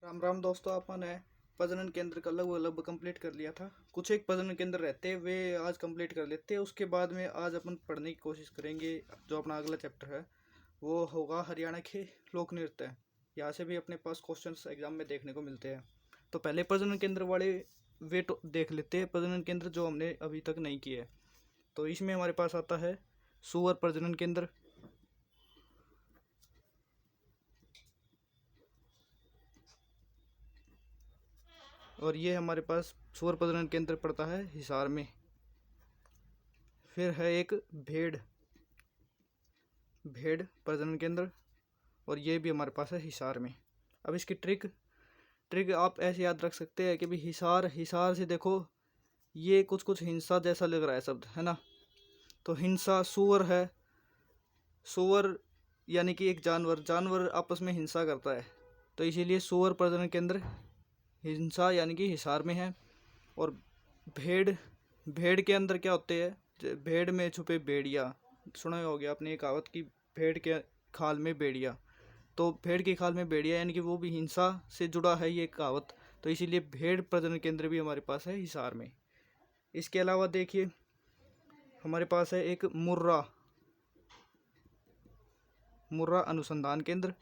राम राम दोस्तों, अपन है प्रजनन केंद्र का लगभग कंप्लीट कर लिया था। कुछ एक प्रजनन केंद्र रहते वे आज कंप्लीट कर लेते हैं। उसके बाद में आज अपन पढ़ने की कोशिश करेंगे। जो अपना अगला चैप्टर है वो होगा हरियाणा के लोक नृत्य। यहाँ से भी अपने पास क्वेश्चंस एग्जाम में देखने को मिलते हैं। तो पहले प्रजनन केंद्र वाले वे देख लेते हैं, प्रजनन केंद्र जो हमने अभी तक नहीं किए हैं। तो इसमें हमारे पास आता है सुअर प्रजनन केंद्र, और ये हमारे पास सुअर प्रजनन केंद्र पड़ता है हिसार में। फिर है एक भेड़ भेड़ प्रजनन केंद्र, और ये भी हमारे पास है हिसार में। अब इसकी ट्रिक ट्रिक आप ऐसे याद रख सकते हैं कि भाई हिसार हिसार से देखो, ये कुछ कुछ हिंसा जैसा लग रहा है शब्द, है ना। तो हिंसा सुअर है, सुअर यानी कि एक जानवर जानवर आपस में हिंसा करता है, तो इसीलिए सुअर प्रजनन केंद्र हिंसा यानी कि हिसार में है। और भेड़ भेड़ के अंदर क्या होते हैं, भेड़ में छुपे भेड़िया, सुना हो गया आपने ये कहावत कि भेड़ के खाल में भेड़िया। तो भेड़ की खाल में भेड़िया यानी कि वो भी हिंसा से जुड़ा है ये कहावत। तो इसीलिए भेड़ प्रजनन केंद्र भी हमारे पास है हिसार में। इसके अलावा देखिए हमारे पास है एक मुर्रा मुर्रा अनुसंधान केंद्र,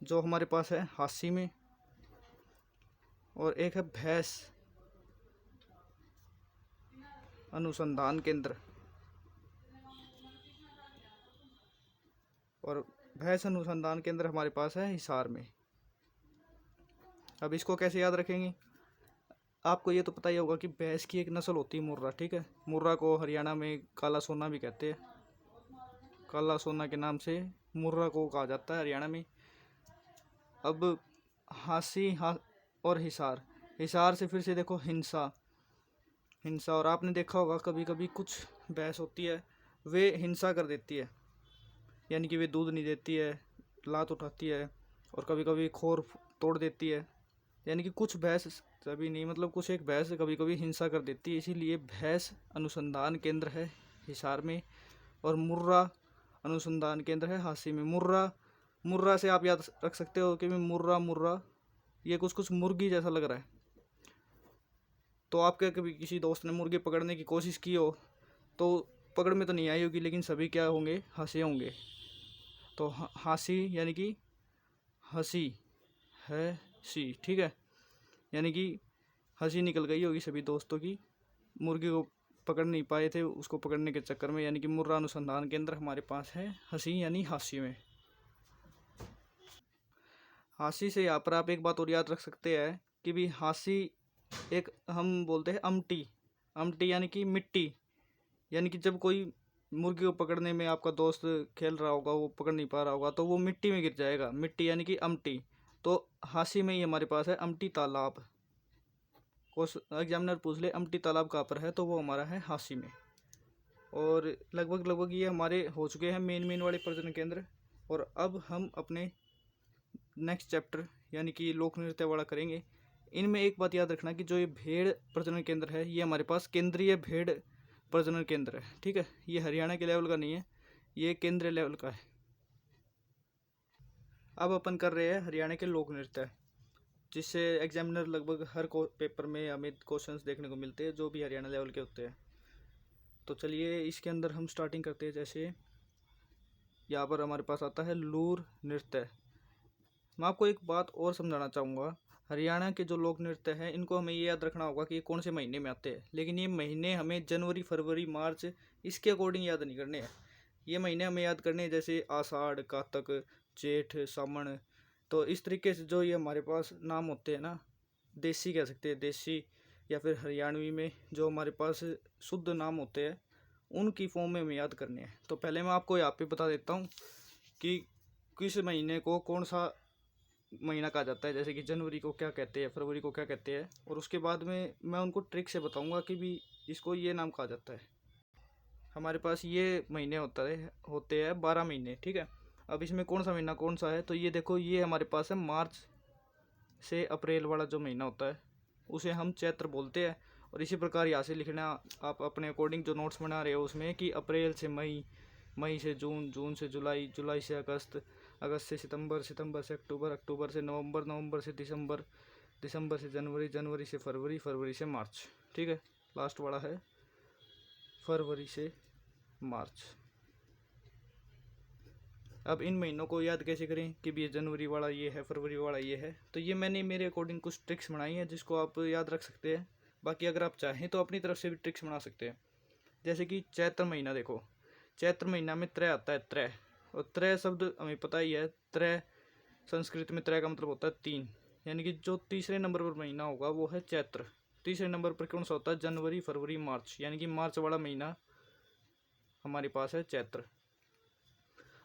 जो हमारे पास है हासी में। और एक है भैंस अनुसंधान केंद्र, और भैंस अनुसंधान केंद्र हमारे पास है हिसार में। अब इसको कैसे याद रखेंगे, आपको ये तो पता ही होगा कि भैंस की एक नस्ल होती है मुर्रा, ठीक है। मुर्रा को हरियाणा में काला सोना भी कहते हैं, काला सोना के नाम से मुर्रा को कहा जाता है हरियाणा में। अब और हिसार हिसार से फिर से देखो हिंसा हिंसा, और आपने देखा होगा कभी कभी कुछ भैंस होती है वे हिंसा कर देती है, यानी कि वे दूध नहीं देती है, लात उठाती है, और कभी कभी खोर तोड़ देती है। यानी कि कुछ भैंस, सभी नहीं, मतलब कुछ एक भैंस कभी कभी हिंसा कर देती है। इसीलिए भैंस अनुसंधान केंद्र है हिसार में, और मुर्रा अनुसंधान केंद्र है हासी में। मुर्रा मुर्रा से आप याद रख सकते हो कि मुर्रा मुर्रा ये कुछ कुछ मुर्गी जैसा लग रहा है। तो आपके कभी किसी दोस्त ने मुर्गी पकड़ने की कोशिश की हो तो पकड़ में तो नहीं आई होगी, लेकिन सभी क्या होंगे, हंसे होंगे। तो हासी यानी कि हंसी है सी, ठीक है। यानी कि हंसी निकल गई होगी सभी दोस्तों की, मुर्गी को पकड़ नहीं पाए थे उसको पकड़ने के चक्कर में। यानी कि मुर्रा अनुसंधान केंद्र हमारे पास है हंसी यानी हासी में। हासी से यहाँ पर आप एक बात और याद रख सकते हैं कि भी हासी एक हम बोलते हैं अमटी अमटी यानी कि मिट्टी। यानी कि जब कोई मुर्गी को पकड़ने में आपका दोस्त खेल रहा होगा, वो पकड़ नहीं पा रहा होगा, तो वो मिट्टी में गिर जाएगा, मिट्टी यानी कि अमटी। तो हासी में ही हमारे पास है अमटी तालाब। एग्जामिनर पूछ ले अमटी तालाब कहाँ पर है, तो वो हमारा है हासी में। और लगभग लगभग ये हमारे हो चुके हैं मेन वाले प्रजनन केंद्र। और अब हम अपने नेक्स्ट चैप्टर यानी कि लोक नृत्य वाला करेंगे। इनमें एक बात याद रखना कि जो ये भेड़ प्रजनन केंद्र है ये हमारे पास केंद्रीय भेड़ प्रजनन केंद्र है, ठीक है। ये हरियाणा के लेवल का नहीं है, ये केंद्रीय लेवल का है। अब अपन कर रहे हैं हरियाणा के लोक नृत्य, जिससे एग्जामिनर लगभग हर पेपर में हमें क्वेश्चंस देखने को मिलते हैं जो भी हरियाणा लेवल के होते हैं। तो चलिए इसके अंदर हम स्टार्टिंग करते हैं। जैसे यहाँ पर हमारे पास आता है लूर नृत्य। मैं आपको एक बात और समझाना चाहूँगा, हरियाणा के जो लोक नृत्य हैं इनको हमें ये याद रखना होगा कि ये कौन से महीने में आते हैं, लेकिन ये महीने हमें जनवरी फरवरी मार्च इसके अकॉर्डिंग याद नहीं करने हैं। ये महीने हमें याद करने हैं जैसे आषाढ़ कातक जेठ सावन। तो इस तरीके से जो ये हमारे पास नाम होते हैं ना, देसी कह सकते हैं देसी, या फिर हरियाणवी में जो हमारे पास शुद्ध नाम होते हैं उनकी फॉर्म में हमें याद करने हैं। तो पहले मैं आपको यहाँ पे बता देता हूँ कि किस महीने को कौन सा महीना कहा जाता है, जैसे कि जनवरी को क्या कहते हैं, फरवरी को क्या कहते हैं, और उसके बाद में मैं उनको ट्रिक से बताऊंगा कि भी इसको ये नाम कहा जाता है। हमारे पास ये महीने होते हैं 12 महीने, ठीक है। अब इसमें कौन सा महीना कौन सा है, तो ये देखो ये हमारे पास है मार्च से अप्रैल वाला जो महीना होता है उसे हम चैत्र बोलते हैं। और इसी प्रकार यहाँ से लिखना आप अपने अकॉर्डिंग जो नोट्स बना रहे हो उसमें कि अप्रैल से मई, मई से जून, जून से जुलाई, जुलाई से अगस्त, अगस्त से सितंबर, सितंबर से अक्टूबर, अक्टूबर से नवंबर, नवंबर से दिसंबर, दिसंबर से जनवरी, जनवरी से फरवरी, फरवरी से मार्च। ठीक है, लास्ट वाला है फरवरी से मार्च। अब इन महीनों को याद कैसे करें कि ये जनवरी वाला ये है, फरवरी वाला ये है। तो ये मैंने मेरे अकॉर्डिंग कुछ ट्रिक्स बनाई हैं जिसको आप याद रख सकते हैं। बाकी अगर आप चाहें तो अपनी तरफ से भी ट्रिक्स बना सकते हैं। जैसे कि चैत्र महीना देखो, चैत्र महीना में त्रय आता है, त्रय। और त्रय शब्द हमें पता ही है, त्रय संस्कृत में त्रय का मतलब होता है 3, यानी कि जो तीसरे नंबर पर महीना होगा वो है चैत्र। तीसरे नंबर पर कौन सा होता है? जनवरी, फरवरी, मार्च, यानी कि मार्च वाला महीना हमारे पास है चैत्र।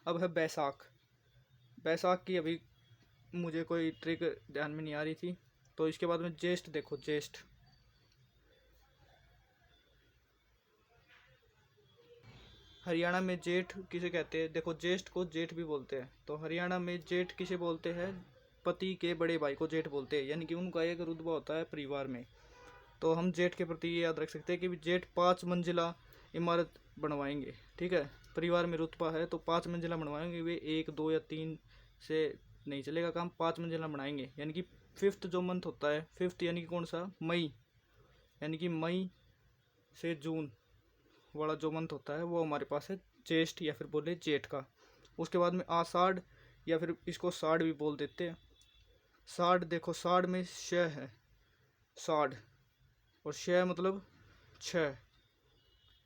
अब है बैसाख। बैसाख की अभी मुझे कोई ट्रिक ध्यान में नहीं आ रही थी। तो इसके बाद में ज्येष्ठ देखो, ज्येष्ठ, हरियाणा में जेठ किसे कहते हैं? देखो ज्येष्ठ को जेठ भी बोलते हैं। तो हरियाणा में जेठ किसे बोलते हैं? पति के बड़े भाई को जेठ बोलते हैं, यानी कि उनका एक रुतबा होता है परिवार में। तो हम जेठ के प्रति ये याद रख सकते हैं कि जेठ 5 मंजिला इमारत बनवाएंगे। ठीक है, परिवार में रुतबा है तो 5 मंजिला बनवाएंगे। वे 1, 2 या 3 से नहीं चलेगा काम, 5 मंजिला बनाएंगे। यानी कि फिफ्थ जो मंथ होता है, फिफ्थ यानी कि कौन सा? मई, यानी कि मई से जून वाला जो मंथ होता है वो हमारे पास है ज्येष्ठ, या फिर बोले जेठ का। उसके बाद में आषाढ़, या फिर इसको साढ़ भी बोल देते हैं। साढ़ देखो, साढ़ में श है, साढ़, और श मतलब 6,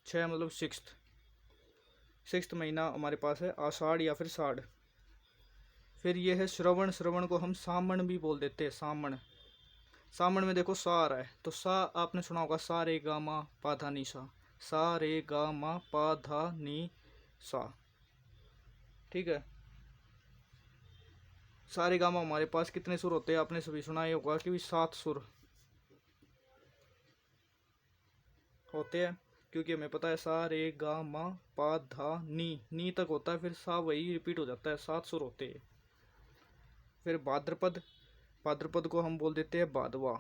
6 मतलब सिक्स्थ। सिक्स्थ महीना हमारे पास है आषाढ़ या फिर साढ़। फिर ये है श्रवण। श्रवण को हम सामण भी बोल देते हैं, सामण। सामण में देखो सा आ रहा है, तो सा आपने सुना होगा, सा रे गा मा पा धा नी सा, सा रे गा मा पा धा नी सा। ठीक है, सारे गा मा हमारे पास कितने सुर होते हैं? आपने सभी सुना ही होगा कि 7 सुर होते हैं, क्योंकि हमें पता है सा रे गा मा पा धा नी तक होता है, फिर सा वही रिपीट हो जाता है, 7 सुर होते हैं। फिर भाद्रपद, भाद्रपद को हम बोल देते हैं भादवा।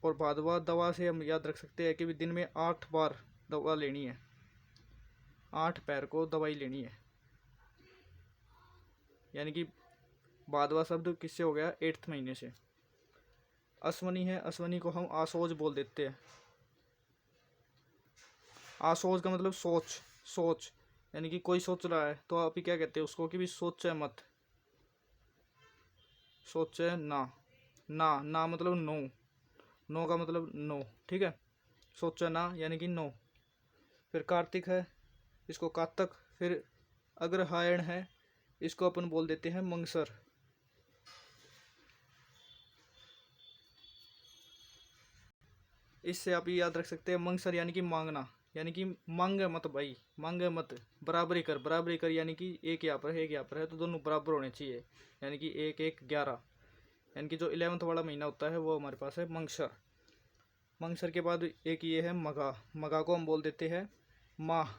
और भादवा दवा से हम याद रख सकते हैं कि दिन में 8 बार दवा लेनी है, 8 पैर को दवाई लेनी है। यानी कि भादवा शब्द किससे हो गया? 8th महीने से। अश्वनी है, अश्वनी को हम आसोज बोल देते हैं। आसोज का मतलब सोच, सोच, यानी कि कोई सोच रहा है तो आप ही क्या कहते हैं उसको कि भी सोचे मत, सोचे ना। ना मतलब नो, नो का मतलब नो। ठीक है, सोचा ना यानी कि नो। फिर कार्तिक है, इसको कातक। फिर अग्रहायण है, इसको अपन बोल देते हैं मंगसर। इससे आप ये याद रख सकते हैं मंगसर यानी कि मांगना, यानी कि मांग मत भाई, मांग मत, बराबरी कर, बराबरी कर, यानी कि एक यहाँ पर है, एक यहाँ पर है, तो दोनों बराबर होने चाहिए। यानी कि 1, 1, 11, यानी कि जो 11th वाला महीना होता है वो हमारे पास है मंगसर। मंगसर के बाद एक ये है मघा। मघा को हम बोल देते हैं माह।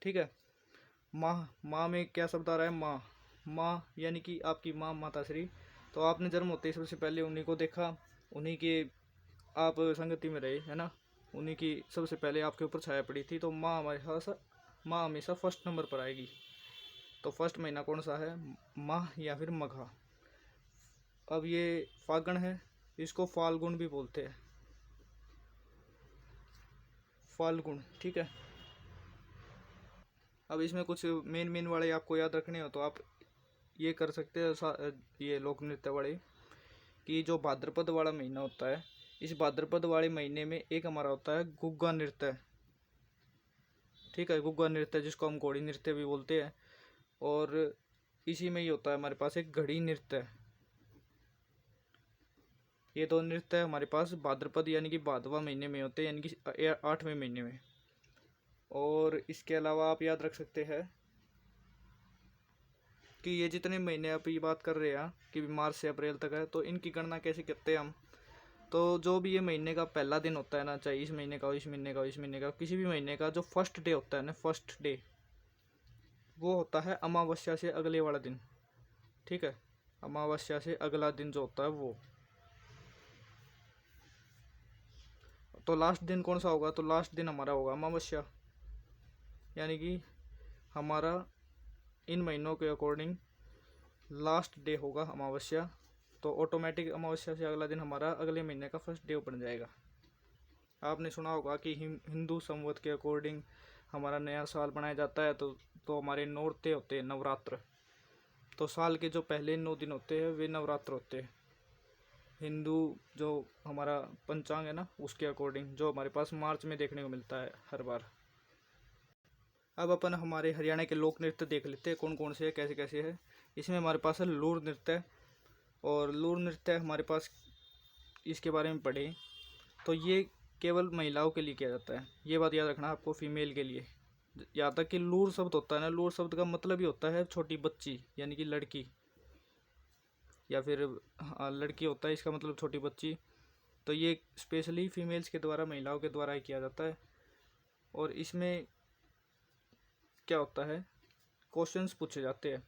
ठीक है, माह, माँ में क्या शब्द आ रहा है? माँ। माँ यानी कि आपकी माँ माता श्री। तो आपने जन्म होते ही सबसे पहले उन्हीं को देखा, उन्हीं के आप संगति में रहे, है ना, उन्हीं की सबसे पहले आपके ऊपर छाया पड़ी थी। तो माँ हमारे साथ, माँ हमेशा फर्स्ट नंबर पर आएगी। तो फर्स्ट महीना कौन सा है? माह या फिर मघा। अब ये फागण है, इसको फाल्गुन भी बोलते हैं, फाल्गुन। ठीक है, अब इसमें कुछ मेन वाले आपको याद रखने हो तो आप ये कर सकते हैं, ये लोक नृत्य वाले, कि जो भाद्रपद वाला महीना होता है, इस भाद्रपद वाले महीने में एक हमारा होता है गुग्गा नृत्य। ठीक है, गुग्गा नृत्य जिसको हम घोड़ी नृत्य भी बोलते हैं। और इसी में ही होता है हमारे पास एक घड़ी नृत्य। ये 2 नृत्य हमारे पास भाद्रपद यानी कि भादवा महीने में होते हैं, यानी कि 8वें महीने में। और इसके अलावा आप याद रख सकते हैं कि ये जितने महीने आप ये बात कर रहे हैं कि मार्च से अप्रैल तक है, तो इनकी गणना कैसे करते हैं हम? तो जो भी ये महीने का पहला दिन होता है ना, चाहे इस महीने का हो, इस महीने का हो, इस महीने का, किसी भी महीने का जो फर्स्ट डे होता है ना, फर्स्ट डे, वो होता है अमावस्या से अगले वाला दिन। ठीक है, अमावस्या से अगला दिन जो होता है वो। तो लास्ट दिन कौन सा होगा? तो लास्ट दिन हमारा होगा अमावस्या। यानी कि हमारा इन महीनों के अकॉर्डिंग लास्ट डे होगा अमावस्या, तो ऑटोमेटिक अमावस्या से अगला दिन हमारा अगले महीने का फर्स्ट डे बन जाएगा। आपने सुना होगा कि हिंदू संवत के अकॉर्डिंग हमारा नया साल बनाया जाता है, तो हमारे नौरते होते हैं, नवरात्र। तो साल के जो पहले 9 दिन होते हैं वे नवरात्र होते हैं। हिंदू जो हमारा पंचांग है ना, उसके अकॉर्डिंग जो हमारे पास मार्च में देखने को मिलता है हर बार। अब अपन हमारे हरियाणा के लोक नृत्य देख लेते हैं कौन कौन से है, कैसे कैसे है। इसमें हमारे पास है लूर नृत्य, और लूर नृत्य हमारे पास इसके बारे में पढ़े तो ये केवल महिलाओं के लिए किया जाता है। ये बात याद रखना आपको, फीमेल के लिए। यहाँ तक कि लूर शब्द होता है ना, लूर शब्द का मतलब ही होता है छोटी बच्ची, यानी कि लड़की, या फिर लड़की होता है, इसका मतलब छोटी बच्ची। तो ये स्पेशली फीमेल्स के द्वारा, महिलाओं के द्वारा ही किया जाता है। और इसमें क्या होता है, क्वेश्चंस पूछे जाते हैं।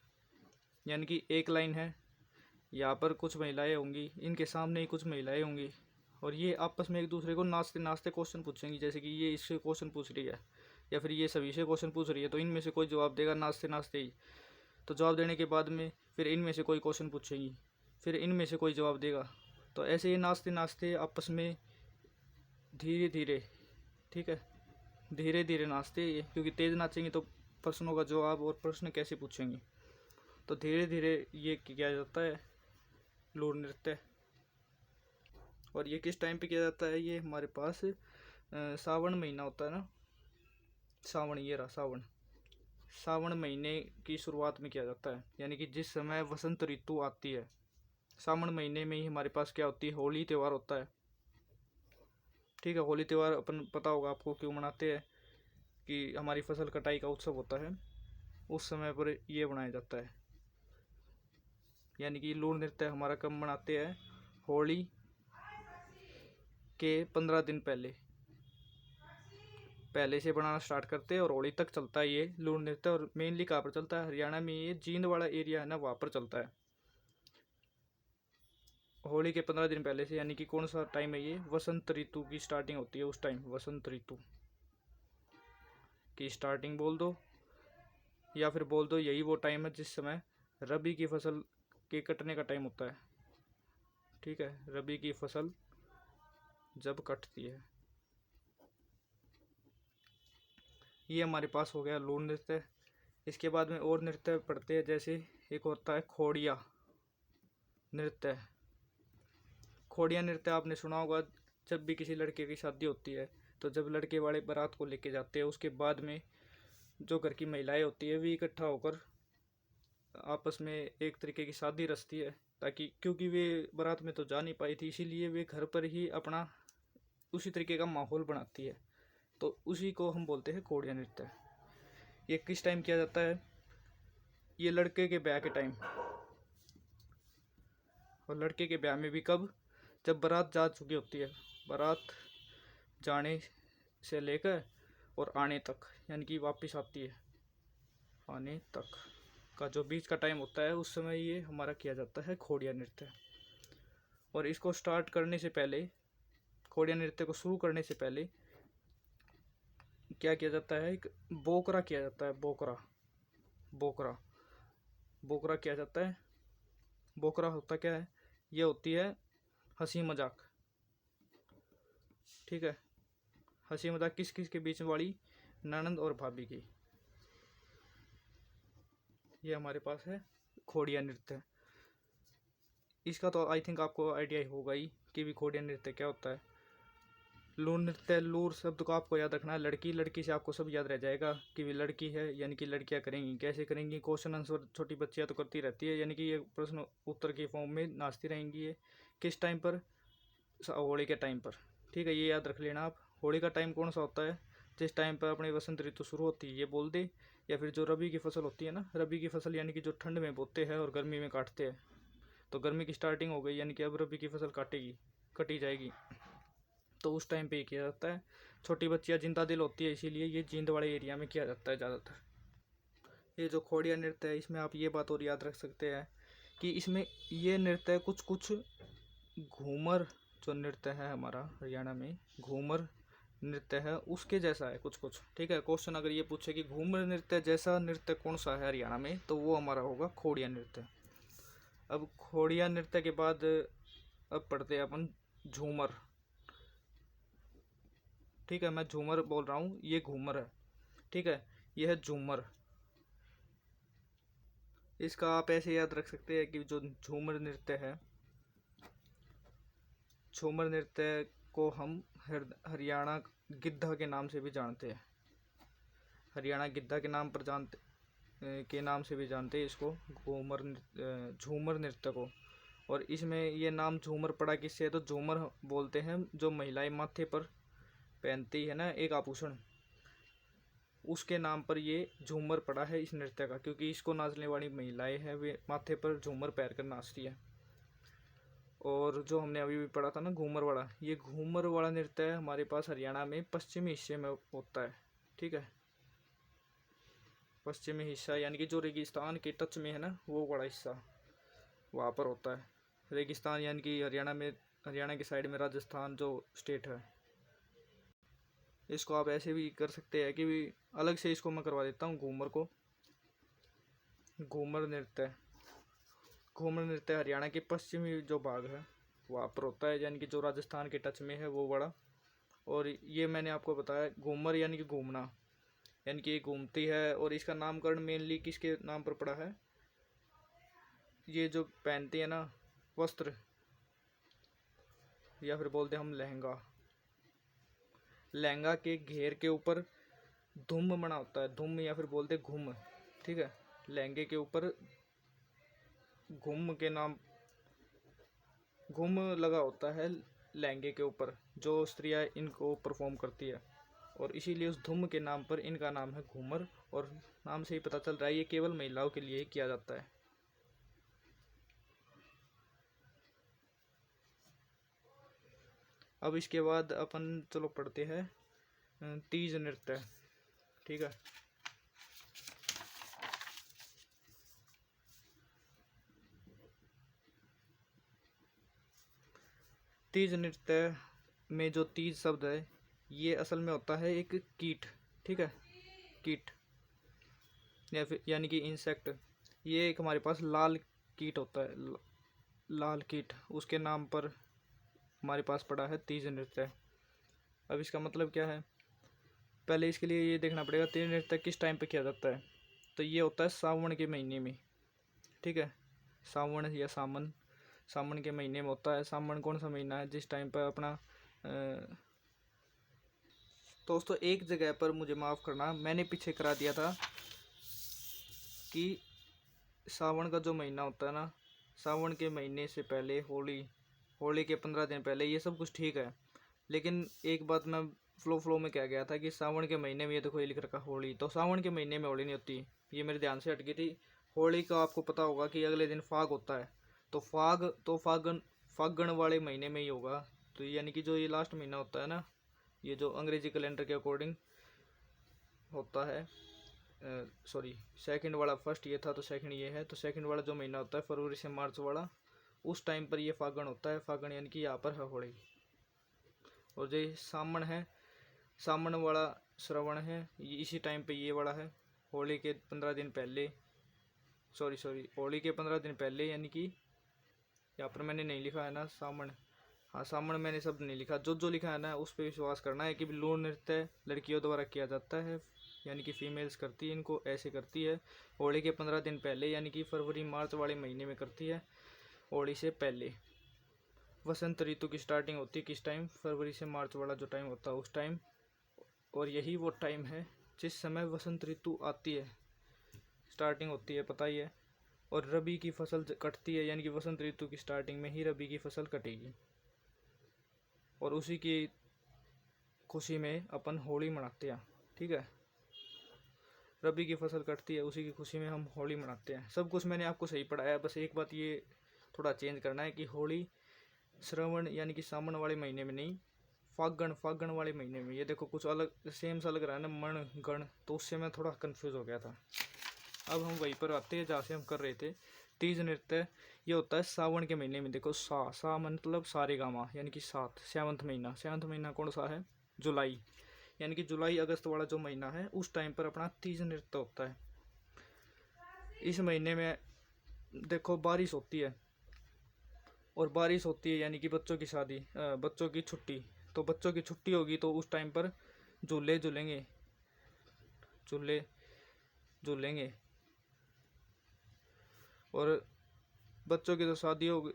यानी कि एक लाइन है, यहाँ पर कुछ महिलाएं होंगी, इनके सामने ही कुछ महिलाएं होंगी, और ये आपस में एक दूसरे को नाचते नाचते क्वेश्चन पूछेंगी। जैसे कि ये इससे क्वेश्चन पूछ रही है, या फिर ये सभी से क्वेश्चन पूछ रही है, तो इनमें से कोई जवाब देगा नाचते नाचते ही। तो जवाब देने के बाद में फिर इनमें से कोई क्वेश्चन पूछेंगी, फिर इनमें से कोई जवाब देगा। तो ऐसे ही नाचते नाचते आपस में धीरे धीरे, ठीक है, धीरे धीरे नाचते, क्योंकि तेज़ नाचेंगे तो प्रश्नों का जवाब और प्रश्न कैसे पूछेंगे। तो धीरे धीरे ये किया जाता है लूर नृत्य। और ये किस टाइम पे किया जाता है, ये हमारे पास सावन महीना होता है ना, सावन, ये रहा सावन। सावन महीने की शुरुआत में किया जाता है, यानी कि जिस समय वसंत ऋतु आती है, सावन महीने में ही हमारे पास क्या होती है, होली त्यौहार होता है। ठीक है, होली त्यौहार अपन पता होगा आपको क्यों मनाते हैं, कि हमारी फसल कटाई का उत्सव होता है, उस समय पर ये मनाया जाता है। यानी कि लूर नृत्य हमारा कब मनाते हैं, होली के 15 दिन पहले से बनाना स्टार्ट करते हैं, और होली तक चलता है ये लूर नृत्य। और मेनली कहाँ पर चलता है, हरियाणा में ये जींद वाला एरिया है ना, वहाँ पर चलता है होली के 15 दिन पहले से। यानी कि कौन सा टाइम है ये, वसंत ऋतु की स्टार्टिंग होती है उस टाइम, वसंत ऋतु की स्टार्टिंग बोल दो, या फिर बोल दो यही वो टाइम है जिस समय रबी की फसल के कटने का टाइम होता है। ठीक है, रबी की फसल जब कटती है। ये हमारे पास हो गया लूर नृत्य। इसके बाद में और नृत्य पढ़ते हैं, जैसे एक होता है खोड़िया नृत्य। खोड़िया नृत्य आपने सुना होगा, जब भी किसी लड़के की शादी होती है, तो जब लड़के वाले बारात को लेके जाते हैं, उसके बाद में जो घर की महिलाएं होती है वे इकट्ठा होकर आपस में एक तरीके की शादी रचती है, ताकि क्योंकि वे बारात में तो जा नहीं पाई थी, इसीलिए वे घर पर ही अपना उसी तरीके का माहौल बनाती है। तो उसी को हम बोलते हैं खोड़िया नृत्य। ये किस टाइम किया जाता है, ये लड़के के ब्याह के टाइम। और लड़के के ब्याह में भी कब, जब बारात जा चुकी होती है, बारात जाने से लेकर और आने तक, यानी कि वापस आती है, आने तक का जो बीच का टाइम होता है, उस समय ये हमारा किया जाता है खोड़िया नृत्य। और इसको स्टार्ट करने से पहले, खोड़िया नृत्य को शुरू करने से पहले क्या किया जाता है, एक बोकरा किया जाता है, बोकरा बोकरा बोकरा किया जाता है। बोकरा होता क्या है, ये होती है हंसी मजाक। ठीक है, हंसी मजाक किस किस के बीच वाली, ननंद और भाभी की। ये हमारे पास है खोड़िया नृत्य। इसका तो आई थिंक आपको आइडिया ही होगा ही कि भी खोड़िया नृत्य क्या होता है। लूर नृत्य, लूर शब्द को आपको याद रखना है, लड़की, लड़की से आपको सब याद रह जाएगा कि वे लड़की है, यानी कि लड़कियां करेंगी, कैसे करेंगी, क्वेश्चन आंसर छोटी बच्चियां तो करती रहती है, यानी कि ये प्रश्न उत्तर के फॉर्म में नाचती रहेंगी। ये किस टाइम पर, होली के टाइम पर। ठीक है, ये याद रख लेना आप। होली का टाइम कौन सा होता है, जिस टाइम पर अपनी वसंत ऋतु शुरू होती है, ये बोल दे। या फिर जो रबी की फसल होती है ना, रबी की फसल यानी कि जो ठंड में बोते हैं और गर्मी में काटते हैं, तो गर्मी की स्टार्टिंग हो गई, यानी कि अब रबी की फसल कटी जाएगी, तो उस टाइम पे ही किया जाता है। छोटी बच्चियाँ जिंदा दिल होती है, इसीलिए ये जींद वाले एरिया में किया जाता है ज़्यादातर। ये जो खोड़िया नृत्य है, इसमें आप ये बात और याद रख सकते हैं कि इसमें ये नृत्य कुछ घूमर जो नृत्य है हमारा हरियाणा में, घूमर नृत्य है उसके जैसा है कुछ कुछ। ठीक है, क्वेश्चन अगर ये पूछे कि घूमर नृत्य जैसा नृत्य कौन सा है हरियाणा में, तो वो हमारा होगा खोड़िया नृत्य। अब खोड़िया नृत्य के बाद अब पढ़ते हैं अपन झूमर। ठीक है, मैं झूमर बोल रहा हूँ, ये घूमर है। ठीक है, ये है झूमर। इसका आप ऐसे याद रख सकते हैं कि जो झूमर नृत्य है, झूमर नृत्य को हम हरियाणा गिद्धा के नाम से भी जानते हैं। हरियाणा गिद्धा के नाम पर के नाम से भी जानते हैं इसको, झूमर नृत्य को। और इसमें ये नाम झूमर पड़ा किससे है, तो झूमर बोलते हैं जो महिलाएं माथे पर पहनती है ना एक आभूषण, उसके नाम पर ये झूमर पड़ा है इस नृत्य का, क्योंकि इसको नाचने वाली महिलाएं हैं वे माथे पर झूमर पहन कर नाचती है। और जो हमने अभी भी पढ़ा था ना घूमर वाला, ये घूमर वाला नृत्य हमारे पास हरियाणा में पश्चिमी हिस्से में होता है। ठीक है, पश्चिमी हिस्सा यानी कि जो रेगिस्तान के टच में है ना, वो बड़ा हिस्सा वहाँ पर होता है। रेगिस्तान यानी कि हरियाणा की साइड में राजस्थान जो स्टेट है। इसको आप ऐसे भी कर सकते हैं कि भी अलग से इसको मैं करवा देता हूँ घूमर को। घूमर नृत्य हरियाणा के पश्चिमी जो भाग है वहाँ पर होता है, यानी कि जो राजस्थान के टच में है वो बड़ा। और ये मैंने आपको बताया घूमर यानी कि घूमना, यानी कि ये घूमती है। और इसका नामकरण मेनली किसके नाम पर पड़ा है, ये जो पहनती है ना वस्त्र, या फिर बोलते हैं हम लहंगा, लहंगा के घेर के ऊपर धुम बना होता है, धुम या फिर बोलते घुम। ठीक है, लहंगे के ऊपर घुम लगा होता है लहंगे के ऊपर, जो स्त्रियां इनको परफॉर्म करती है। और इसीलिए उस धुम के नाम पर इनका नाम है घूमर। और नाम से ही पता चल रहा है ये केवल महिलाओं के लिए ही किया जाता है। अब इसके बाद अपन चलो पढ़ते हैं तीज नृत्य। ठीक है, तीज नृत्य में जो तीज शब्द है ये असल में होता है एक कीट। ठीक है, कीट या फिर यानी कि इंसेक्ट। ये एक हमारे पास लाल कीट होता है, लाल कीट, उसके नाम पर हमारे पास पड़ा है तीज नृत्य। अब इसका मतलब क्या है, पहले इसके लिए ये देखना पड़ेगा तीज नृत्य किस टाइम पे किया जाता है। तो ये होता है सावन के महीने में। ठीक है, सावन या सावन के महीने में होता है। सावन कौन सा महीना है जिस टाइम पर अपना दोस्तों एक जगह पर मुझे माफ़ करना, मैंने पीछे करा दिया था कि सावन का जो महीना होता है ना, सावन के महीने से पहले होली के 15 दिन पहले, ये सब कुछ ठीक है। लेकिन एक बात मैं फ्लो में कह गया था कि सावन के महीने में, ये देखो ये लिख रखा होली, तो सावन के महीने में होली नहीं होती, ये मेरे ध्यान से हट गई थी। होली का आपको पता होगा कि अगले दिन फाग होता है, तो फागण वाले महीने में ही होगा। तो यानी कि जो ये लास्ट महीना होता है ना, ये जो अंग्रेजी कैलेंडर के अकॉर्डिंग होता है, सॉरी सेकंड वाला, फर्स्ट ये था तो सेकंड ये है, तो सेकंड वाला जो महीना होता है फरवरी से मार्च वाला, उस टाइम पर ये फागण होता है। फागण यानी कि यहाँ पर है होली। और जो सामन है, सामन वाला श्रवण है, ये इसी टाइम पे ये वाला है, होली के 15 दिन पहले, सॉरी होली के 15 दिन पहले, यानी कि यहाँ पर मैंने नहीं लिखा है ना सामन, हाँ सामन मैंने शब्द नहीं लिखा, जो लिखा है ना उस पर विश्वास करना है कि लूण नृत्य लड़कियों द्वारा किया जाता है, यानी कि फीमेल्स करती है, इनको ऐसे करती है होली के 15 दिन पहले, यानी कि फरवरी मार्च वाले महीने में करती है। होली से पहले वसंत ऋतु की स्टार्टिंग होती है किस टाइम, फरवरी से मार्च वाला जो टाइम होता है उस टाइम। और यही वो टाइम है जिस समय वसंत ऋतु आती है, स्टार्टिंग होती है, पता ही है। और रबी की फसल कटती है, यानी कि वसंत ऋतु की स्टार्टिंग में ही रबी की फसल कटेगी। और उसी की खुशी में अपन होली मनाते हैं। ठीक है, रबी की फसल कटती है, उसी की खुशी में हम होली मनाते हैं। सब कुछ मैंने आपको सही पढ़ाया, बस एक बात ये थोड़ा चेंज करना है कि होली श्रवण यानी कि सावन वाले महीने में नहीं, फागण वाले महीने में। ये देखो कुछ अलग सेम सा लग रहा है ना, मण गण, तो उससे मैं थोड़ा कंफ्यूज हो गया था। अब हम वहीं पर आते हैं जहाँ से हम कर रहे थे। तीज नृत्य ये होता है सावन के महीने में। देखो सा मतलब सारे गामा, यानी कि सात, सेवंथ महीना कौन सा है, जुलाई, यानी कि जुलाई अगस्त वाला जो महीना है उस टाइम पर अपना तीज नृत्य होता है। इस महीने में देखो बारिश होती है, और बारिश होती है यानी कि बच्चों की शादी, बच्चों की छुट्टी। तो बच्चों की छुट्टी होगी तो उस टाइम पर झूले झूलेंगे, झूले झूलेंगे। और बच्चों की तो शादी हो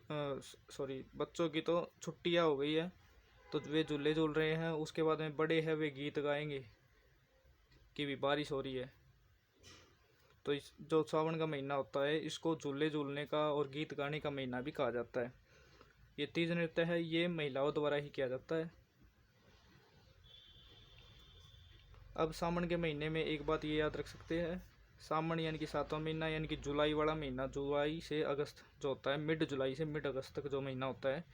सॉरी बच्चों की तो छुट्टियां हो गई है, तो वे झूले झूल रहे हैं। उसके बाद में बड़े हैं वे गीत गाएंगे कि भी बारिश हो रही है। तो इस जो सावन का महीना होता है इसको झूले झूलने का और गीत गाने का महीना भी कहा जाता है। ये तीज नृत्य है, ये महिलाओं द्वारा ही किया जाता है। अब सावन के महीने में एक बात ये याद रख सकते हैं, सावन यानी कि 7वां महीना, यानी कि जुलाई वाला महीना, जुलाई से अगस्त जो होता है, मिड जुलाई से मिड अगस्त तक जो महीना होता है,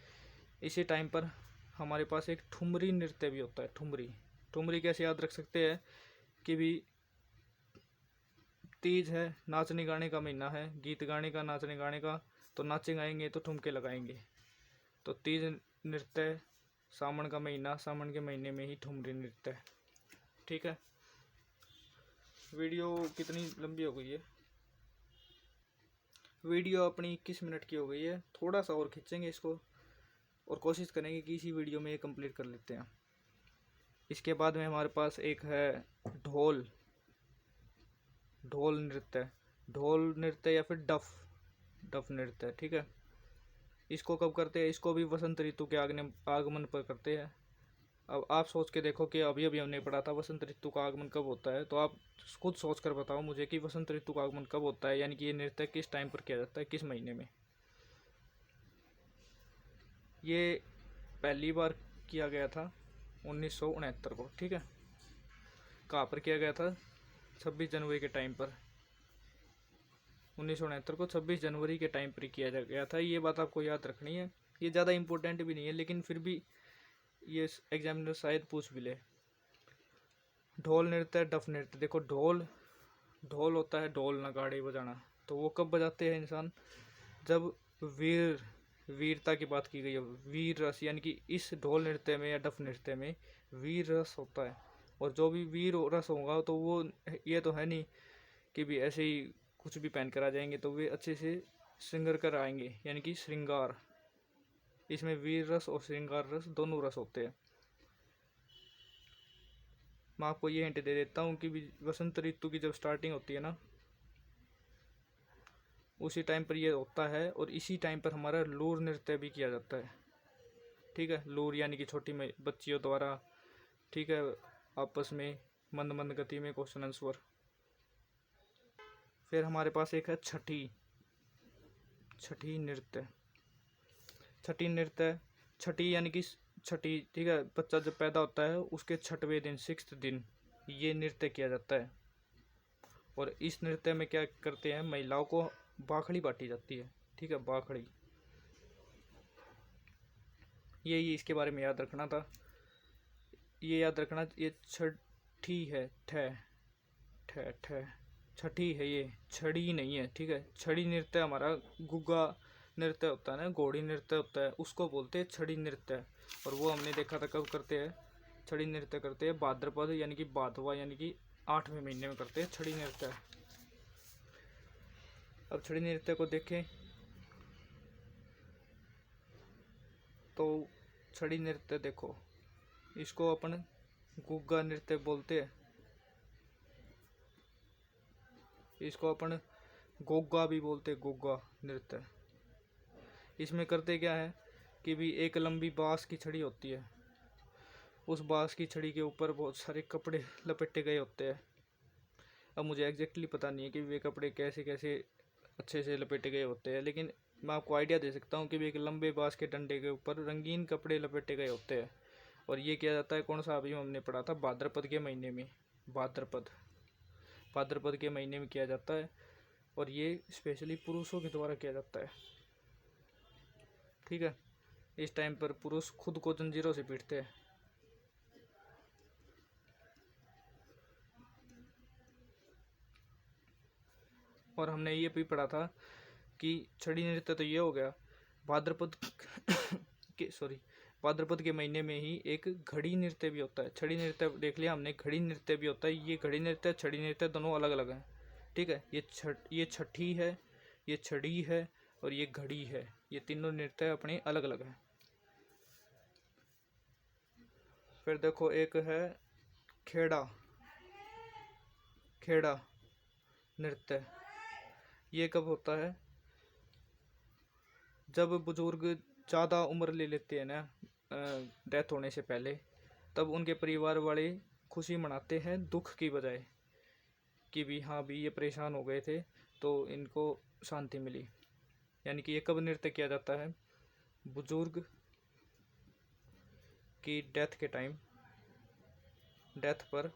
इसी टाइम पर हमारे पास एक ठुमरी नृत्य भी होता है। ठुमरी, ठुमरी कैसे याद रख सकते हैं कि भी तीज है, नाचने गाने का महीना है, गीत गाने का, नाचने गाने का, तो नाचे गाएंगे तो ठुमके लगाएंगे। तो तीज नृत्य, सावन का महीना, सावन के महीने में ही ठुमरी नृत्य है। ठीक है, वीडियो कितनी लंबी हो गई है? वीडियो अपनी 21 मिनट की हो गई है। थोड़ा सा और खींचेंगे इसको और कोशिश करेंगे कि इसी वीडियो में ये कंप्लीट कर लेते हैं। इसके बाद में हमारे पास एक है ढोल, ढोल नृत्य, ढोल नृत्य या फिर डफ, डफ नृत्य। ठीक है, इसको कब करते हैं? इसको भी वसंत ऋतु के आगमन पर करते हैं। अब आप सोच के देखो कि अभी अभी हमने पढ़ा था वसंत ऋतु का आगमन कब होता है, तो आप खुद सोच कर बताओ मुझे कि वसंत ऋतु का आगमन कब होता है, यानी कि ये नृत्य किस टाइम पर किया जाता है, किस महीने में। ये पहली बार किया गया था 1969 को। ठीक है, कहाँ पर किया गया था? 26 जनवरी के टाइम पर, 1969 को 26 जनवरी के टाइम पर किया गया था। ये बात आपको याद रखनी है। ये ज़्यादा इम्पोर्टेंट भी नहीं है, लेकिन फिर भी ये एग्जामिनर शायद पूछ भी ले। ढोल नृत्य, डफ नृत्य। देखो ढोल, ढोल होता है ढोल नगाड़े बजाना, तो वो कब बजाते हैं इंसान? जब वीरता की बात की गई है, वीर रस, यानी कि इस ढोल नृत्य में या डफ नृत्य में वीर रस होता है। और जो भी वीर रस होगा तो वो ये तो है नहीं कि भी ऐसे ही कुछ भी पहन कर आ जाएंगे, तो वे अच्छे से श्रृंगार कर आएंगे, यानी कि श्रृंगार। इसमें वीर रस और श्रृंगार रस दोनों रस होते हैं। मैं आपको ये हिंट दे देता हूँ कि वसंत ऋतु की जब स्टार्टिंग होती है ना, उसी टाइम पर ये होता है। और इसी टाइम पर हमारा लूर नृत्य भी किया जाता है। ठीक है, लूर यानी कि छोटी बच्चियों द्वारा, ठीक है, आपस में मंद मंद गति में क्वेश्चन आंसर। फिर हमारे पास एक है छठी, छठी नृत्य। छठी नृत्य, छठी यानी कि छठी, ठीक है, बच्चा जब पैदा होता है उसके 6वें दिन, 6th दिन ये नृत्य किया जाता है। और इस नृत्य में क्या करते हैं, महिलाओं को बाखड़ी बांटी जाती है। ठीक है, बाखड़ी, ये इसके बारे में याद रखना था। ये याद रखना, ये छठी है, ठ ठ ठ छठी है, ये छड़ी नहीं है। ठीक है, छड़ी नृत्य हमारा गुग्गा नृत्य होता है ना, घोड़ी नृत्य होता है, उसको बोलते हैं छड़ी नृत्य। और वो हमने देखा था कब करते हैं, छड़ी नृत्य करते हैं भाद्रपद, यानी कि भादवा, यानी कि 8वें महीने में करते हैं छड़ी नृत्य। अब छड़ी नृत्य को देखें तो छड़ी नृत्य देखो, इसको अपन गुग्गा नृत्य बोलते हैं, इसको अपन गोगा भी बोलते हैं, गोगा नृत्य। इसमें करते क्या है कि भी एक लंबी बांस की छड़ी होती है, उस बांस की छड़ी के ऊपर बहुत सारे कपड़े लपेटे गए होते हैं। अब मुझे एग्जैक्टली पता नहीं है कि वे कपड़े कैसे कैसे अच्छे से लपेटे गए होते हैं, लेकिन मैं आपको आइडिया दे सकता हूँ कि भी एक लंबे बांस के डंडे के ऊपर रंगीन कपड़े लपेटे गए होते हैं। और ये किया जाता है कौन सा, अभी हमने पढ़ा था भाद्रपद के महीने में, भाद्रपद, भाद्रपद के महीने में किया जाता है। और ये स्पेशली पुरुषों के द्वारा किया जाता है। ठीक है, इस टाइम पर पुरुष खुद को जंजीरों से पीटते हैं। और हमने ये भी पढ़ा था कि छड़ी नृत्य तो ये हो गया भाद्रपद के, भाद्रपद के महीने में ही एक घड़ी नृत्य भी होता है। छड़ी नृत्य देख लिया हमने, घड़ी नृत्य भी होता है। ये घड़ी नृत्य छड़ी नृत्य दोनों अलग अलग हैं, ठीक है। ये छठी है, ये छड़ी है और ये घड़ी है। ये तीनों नृत्य अपने अलग अलग हैं। फिर देखो एक है खेड़ा, खेड़ा नृत्य। ये कब होता है? जब बुजुर्ग ज़्यादा उम्र ले लेते हैं ना, डेथ होने से पहले, तब उनके परिवार वाले खुशी मनाते हैं दुख की बजाय, कि भी हाँ भी ये परेशान हो गए थे तो इनको शांति मिली। यानी कि ये कब नृत्य किया जाता है? बुजुर्ग की डेथ के टाइम, डेथ पर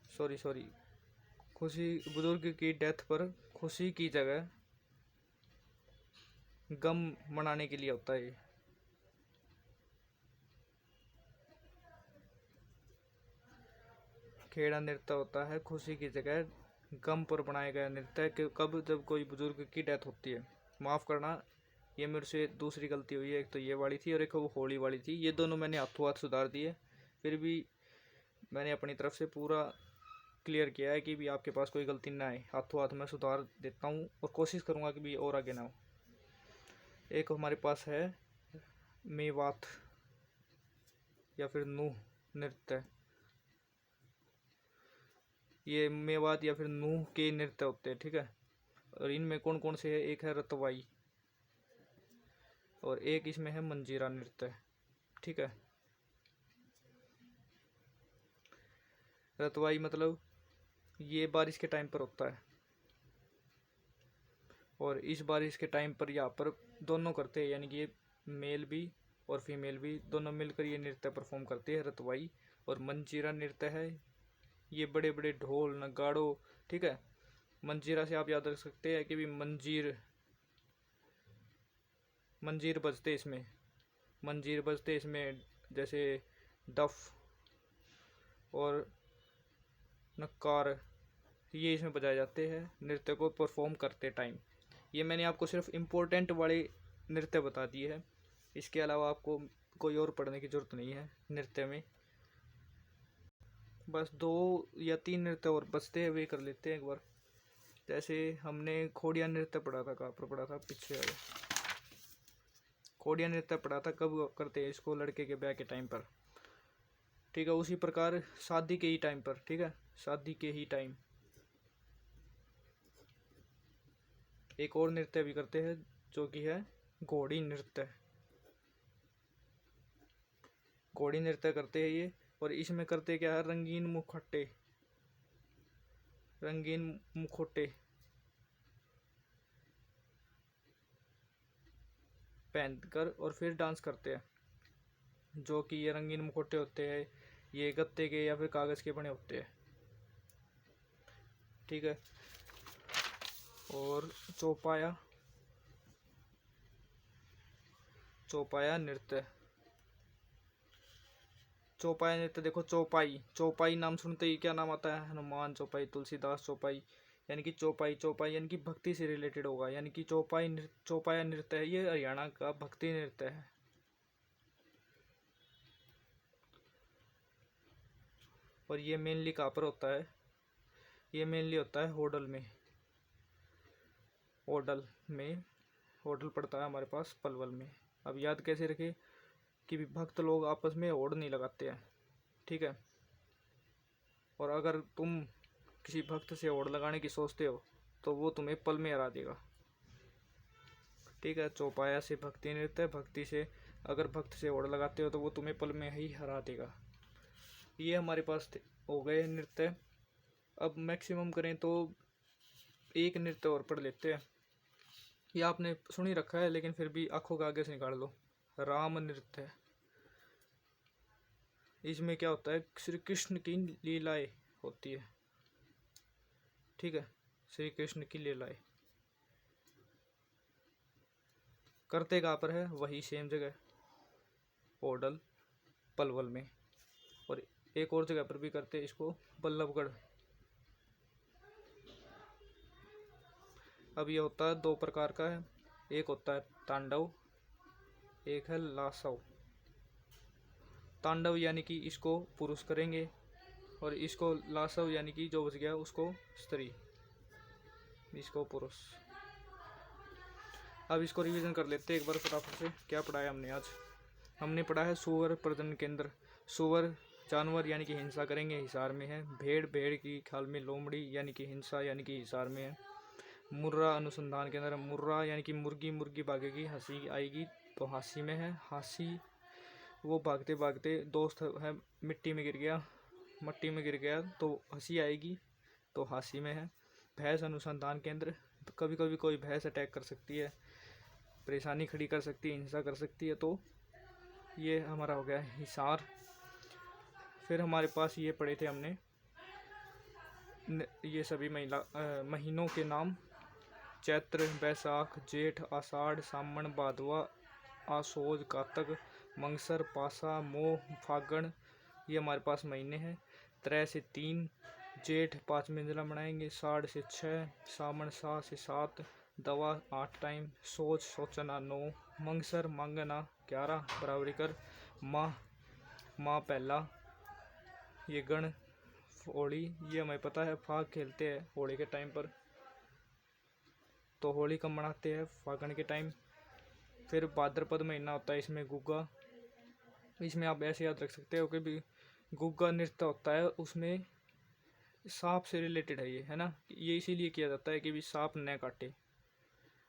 सॉरी खुशी, बुजुर्ग की डेथ पर खुशी की जगह गम मनाने के लिए होता है ये। खेड़ा नृत्य होता है खुशी की जगह गम पर बनाया गया नृत्य। कब? जब कोई बुजुर्ग की डेथ होती है। माफ़ करना, ये मेरे से दूसरी गलती हुई है। एक तो ये वाली थी और एक वो होली वाली थी। ये दोनों मैंने हाथों हाथ सुधार दिए, फिर भी मैंने अपनी तरफ से पूरा क्लियर किया है कि भी आपके पास कोई गलती ना आए। हाथों हाथ मैं सुधार देता हूँ और कोशिश करूँगा कि भी और आगे ना हो। एक हमारे पास है मेवात या फिर नूह नृत्य। ये मेवात या फिर नूह के नृत्य होते हैं, ठीक है। और इनमें कौन कौन से है? एक है रतवाई और एक इसमें है मंजीरा नृत्य, ठीक है। रतवाई मतलब ये बारिश के टाइम पर होता है और इस बारिश के टाइम पर यहाँ पर दोनों करते हैं, यानी कि ये मेल भी और फीमेल भी दोनों मिलकर ये नृत्य परफॉर्म करते हैं, रतवाई। और मंजीरा नृत्य है, ये बड़े बड़े ढोल नगाड़ों, ठीक है। मंजीरा से आप याद रख सकते हैं कि भी मंजीर, मंजीर बजते इसमें, मंजीर बजते इसमें, जैसे डफ और नक्कार, ये इसमें बजाए जाते हैं नृत्य को परफॉर्म करते टाइम। ये मैंने आपको सिर्फ इम्पोर्टेंट वाले नृत्य बता दिए हैं, इसके अलावा आपको कोई और पढ़ने की ज़रूरत नहीं है नृत्य में। बस 2 या 3 नृत्य और बचते हैं, वे कर लेते हैं एक बार। जैसे हमने खोड़िया नृत्य पढ़ा था, कहाँ पर पढ़ा था? पीछे आ गया। खोड़िया नृत्य पढ़ा था, कब करते हैं इसको? लड़के के ब्याह के टाइम पर, ठीक है। उसी प्रकार शादी के ही टाइम पर, ठीक है, शादी के ही टाइम एक और नृत्य भी करते हैं जो कि है घोड़ी नृत्य। घोड़ी नृत्य करते हैं ये, और इसमें करते क्या है? रंगीन मुखट्टे, रंगीन मुखोटे पहन कर और फिर डांस करते हैं। जो कि ये रंगीन मुखोटे होते हैं, ये गत्ते के या फिर कागज़ के बने होते हैं, ठीक है। और चौपाया, चौपाया नृत्य, चौपाया नृत्य देखो, चौपाई, चौपाई नाम सुनते ही क्या नाम आता है? हनुमान चौपाई, तुलसीदास चौपाई। यानी कि चौपाई, चौपाई यानी कि भक्ति से रिलेटेड होगा। यानी कि चौपाई नृत्य, चौपाया नृत्य है, ये हरियाणा का भक्ति नृत्य है। और ये मेनली कहाँ पर होता है? ये मेनली होता है होडल में, होडल में, होडल पड़ता है हमारे पास पलवल में। अब याद कैसे रखें कि भक्त लोग आपस में होड़ नहीं लगाते हैं, ठीक है। और अगर तुम किसी भक्त से होड़ लगाने की सोचते हो तो वो तुम्हें पल में हरा देगा, ठीक है। चौपाया से भक्ति नृत्य, भक्ति से अगर भक्त से होड़ लगाते हो तो वो तुम्हें पल में ही हरा देगा। ये हमारे पास हो गए नृत्य। अब मैक्सिमम करें तो एक नृत्य और पढ़ लेते हैं। ये आपने सुन ही रखा है लेकिन फिर भी आंखों के आगे से निकाल लो, राम नृत्य। इसमें क्या होता है? श्री कृष्ण की लीलाएं होती है, ठीक है। श्री कृष्ण की लीलाएं करते कहाँ पर है? वही सेम जगह, ओडल पलवल में। और एक और जगह पर भी करते हैं इसको, बल्लभगढ़। अब ये होता है 2 प्रकार का है, एक होता है तांडव, एक है लासव। तांडव यानी कि इसको पुरुष करेंगे, और इसको लासव यानी कि जो बच गया उसको स्त्री, इसको पुरुष। अब इसको रिवीजन कर लेते हैं एक बार फटाफट से, क्या पढ़ाया हमने आज। हमने पढ़ा है सुअर प्रजनन केंद्र। सुअर जानवर यानी कि हिंसा करेंगे, हिसार में है। भेड़, भेड़ की खाल में लोमड़ी यानी कि हिंसा यानी कि हिसार में है। मुर्रा अनुसंधान केंद्र, मुर्रा यानी कि मुर्गी, मुर्गी भागेगी, हंसी आएगी तो हासी में है। हासी वो भागते भागते दोस्त है मिट्टी में गिर गया, मट्टी में गिर गया तो हंसी आएगी तो हासी में है। भैंस अनुसंधान केंद्र, कभी कभी कोई भैंस अटैक कर सकती है, परेशानी खड़ी कर सकती है, हिंसा कर सकती है, तो ये हमारा हो गया हिसार। फिर हमारे पास ये पढ़े थे हमने ये सभी महीनों के नाम, चैत्र, बैसाख, जेठ, आषाढ़, सावन, भादवा, आसोज, कातक, मंगसर, पासा, मोह, फागण, ये हमारे पास महीने हैं। 3 से 3, जेठ 5 मंजिला बनाएंगे, साढ़ से 6, सावन 7 से 7, दवा 8 टाइम, सोच सोचना 9, मंगसर मांगना 11 बराबरी कर, माह पहला, ये गण, होली, ये हमें पता है फाग खेलते हैं होली के टाइम पर, तो होली कब मनाते हैं, फागण के टाइम। फिर भाद्रपद महीना होता है, इसमें गुग्गा, इसमें आप ऐसे याद रख सकते हो कि भी गुग्गा नृत्य होता है, उसमें सांप से रिलेटेड है ये, है ना। ये इसीलिए किया जाता है कि भी सांप न काटे,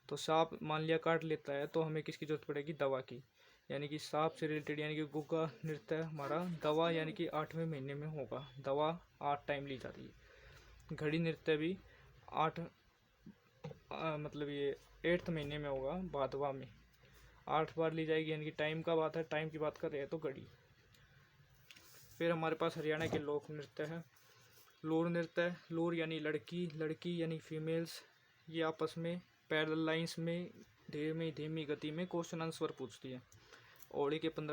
तो सांप मान लिया काट लेता है तो हमें किसकी जरूरत पड़ेगी, दवा की, यानी कि सांप से रिलेटेड, यानी कि गुग्गा नृत्य हमारा दवा यानी कि 8वें महीने में होगा, दवा 8 टाइम ली जाती है। घड़ी नृत्य भी 8 मतलब ये 8th महीने में होगा, भादवा में 8 बार ली जाएगी, यानी कि टाइम का बात है, टाइम की बात कर रहे हैं तो घड़ी। फिर हमारे पास हरियाणा के लोक नृत्य है, लूर नृत्य। लूर यानी लड़की, लड़की यानी फीमेल्स, ये आपस में पैरेलल लाइंस में धीमी धीमी गति में क्वेश्चन आंसर पूछती है। होली के 15